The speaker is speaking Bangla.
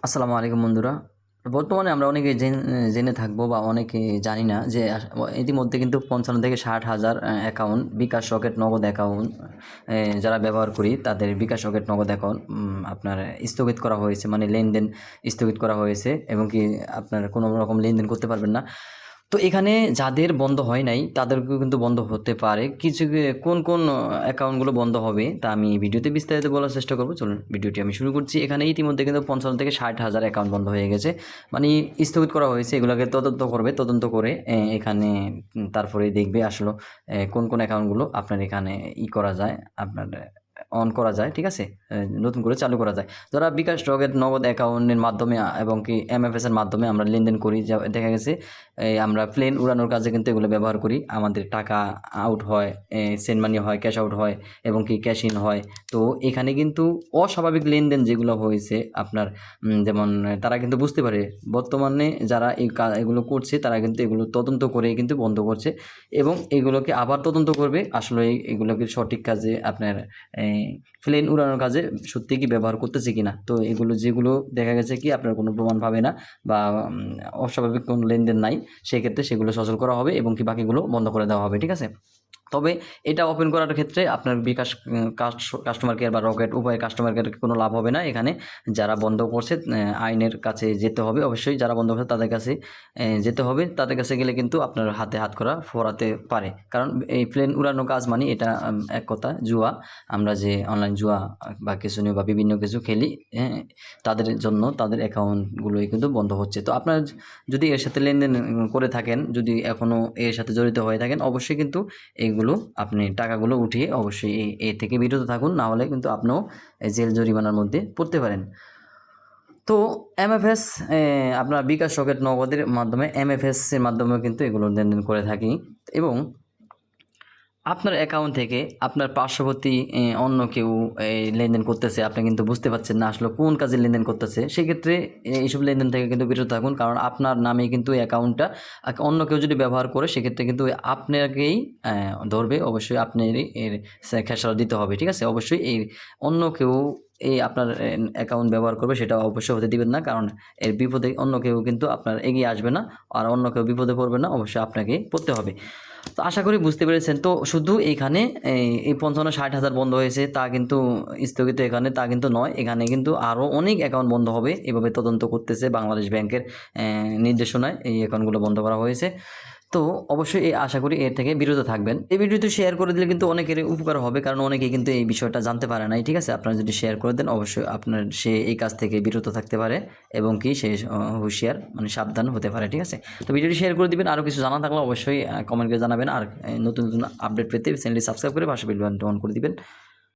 আসসালামু আলাইকুম বন্ধুরা। বর্তমানে আমরা অনেকে জেনে থাকবো বা অনেকে জানি না যে ইতিমধ্যে কিন্তু ৫৫ থেকে ৬০,০০০ অ্যাকাউন্ট বিকাশ রকেট নগদ অ্যাকাউন্ট যারা ব্যবহার করি তাদের বিকাশ রকেট নগদ অ্যাকাউন্ট আপনার স্থগিত করা হয়েছে। মানে লেনদেন স্থগিত করা হয়েছে এবং কি আপনার কোনো রকম লেনদেন করতে পারবেন না। তো এখানে যাদের বন্ধ হয় নাই তাদেরকেও কিন্তু বন্ধ হতে পারে। কোন অ্যাকাউন্টগুলো বন্ধ হবে তা আমি ভিডিওতে বিস্তারিত বলার চেষ্টা করব। চলুন ভিডিওটি আমি শুরু করছি। এখানে ইতিমধ্যে কিন্তু ৫৫ থেকে ৬০,০০০ অ্যাকাউন্ট বন্ধ হয়ে গেছে। মানে স্থগিত করা হয়েছে। এগুলোকে তদন্ত করবে। তদন্ত করে এখানে তারপরে দেখবে আসলে কোন অ্যাকাউন্টগুলো আপনার এখানে করা যায়, আপনার অন করা যায়, ঠিক আছে? নতুন করে চালু করা যায়। যারা বিকাশ নগদ অ্যাকাউন্টের মাধ্যমে এবং কি এমএফএস এর মাধ্যমে আমরা লেনদেন করি, দেখা গেছে আমরা প্লেন উড়ানোর কাজে কিন্তু এগুলো ব্যবহার করি। আমাদের টাকা আউট হয়, সেন্ড মানি হয়, ক্যাশ আউট হয় এবং কি ক্যাশ ইন হয়। তো এখানে কিন্তু অস্বাভাবিক লেনদেন যেগুলো হয়েছে আপনার, যেমন তারা কিন্তু বুঝতে পারে বর্তমানে যারা এগুলো করছে তারা কিন্তু এগুলো তদন্ত করে কিন্তু বন্ধ করছে এবং এগুলোকে আবার তদন্ত করবে আসলে এগুলোকে সঠিক কাজে আপনার প্লেন উড়ানোর কাজে সত্যি কি ব্যবহার করতেছে কিনা। তো এগুলো যেগুলো দেখা গেছে কি আপনার কোনো প্রমাণ পাবে না বা অস্বাভাবিক কোনো লেনদেন নাই, সেক্ষেত্রে সেগুলো সচল করা হবে এবং কি বাকিগুলো বন্ধ করে দেওয়া হবে, ঠিক আছে? তবে এটা ওপেন করার ক্ষেত্রে আপনার বিকাশ কাস্টমার কেয়ার বা রকেট উভয় কাস্টমার কেয়ার কোনো লাভ হবে না। এখানে যারা বন্ধ করছে আইনের কাছে যেতে হবে। অবশ্যই যারা বন্ধ করছে তাদের কাছে যেতে হবে। তাদের কাছে গেলে কিন্তু আপনার হাতে হাত করা ফোরাতে পারে। কারণ এই প্লেন উড়ানো কাজ মানে এটা এক কথা জুয়া। আমরা যে অনলাইন জুয়া বা কিছু নিয়ে বা বিভিন্ন কিছু খেলি, হ্যাঁ, তাদের জন্য তাদের অ্যাকাউন্টগুলোই কিন্তু বন্ধ হচ্ছে। তো আপনার যদি এর সাথে লেনদেন করে থাকেন, যদি এখনও এর সাথে জড়িত হয়ে থাকেন, অবশ্যই কিন্তু এইগুলো আপনি টাকাগুলো উঠিয়ে অবশ্যই এ থেকে বিরত থাকুন। না হলে কিন্তু আপনিও জেল জরিমানার মধ্যে পড়তে পারেন। তো এমএফএস আপনার বিকাশ রকেট নগদের মাধ্যমে এমএফএস এর মাধ্যমেও কিন্তু এগুলো লেনদেন করে থাকি এবং আপনার অ্যাকাউন্ট থেকে আপনার পার্শ্ববর্তী অন্য কেউ লেনদেন করতেছে, আপনি কিন্তু বুঝতে পারছেন না আসলে কোন কাজে লেনদেন করতেছে। সেক্ষেত্রে এইসব লেনদেন থেকে কিন্তু বিরত থাকুন। কারণ আপনার নামে কিন্তু অ্যাকাউন্টটা অন্য কেউ যদি ব্যবহার করে সেক্ষেত্রে কিন্তু আপনাকেই ধরবে। অবশ্যই আপনারই এর খেসারত দিতে হবে, ঠিক আছে? অবশ্যই এই অন্য কেউ আপনার অ্যাকাউন্ট ব্যবহার করবে সেটা অবশ্যই হতে দিবেন না। কারণ এর বিপদে অন্য কেউ কিন্তু আপনার এগিয়ে আসবে না, আর অন্য কেউ বিপদে পড়বে না, অবশ্যই আপনাকেই পড়তে হবে। তো আশা করি বুঝতে পেরেছেন। তো শুধু এইখানে এই ৫৫-৬০,০০০ বন্ধ হয়েছে তা কিন্তু স্থগিত এখানে তা কিন্তু নয়। এখানে কিন্তু আরও অনেক অ্যাকাউন্ট বন্ধ হবে। এভাবে তদন্ত করতেছে বাংলাদেশ ব্যাংকের নির্দেশনায় এই অ্যাকাউন্টগুলো বন্ধ করা হয়েছে। তো অবশ্যই আশা করি এর থেকে বিরত থাকবেন। এই ভিডিওটি শেয়ার করে দিলে কিন্তু অনেকের উপকার হবে, কারণ অনেকেই কিন্তু এই বিষয়টা জানতে পারে নাই, ঠিক আছে? আপনারা যদি শেয়ার করে দেন অবশ্যই সে এই কাজ থেকে বিরত থাকতে পারে এবং কি সে হুঁশিয়ার মানে সাবধান হতে পারে, ঠিক আছে? তো ভিডিওটি শেয়ার করে দিবেন। আরও কিছু জানা থাকলে অবশ্যই কমেন্ট করে জানাবেন। আর নতুন আপডেট পেতে চ্যানেলটি সাবস্ক্রাইব করে পাশে বেল বাটনটি অন করে দিবেন।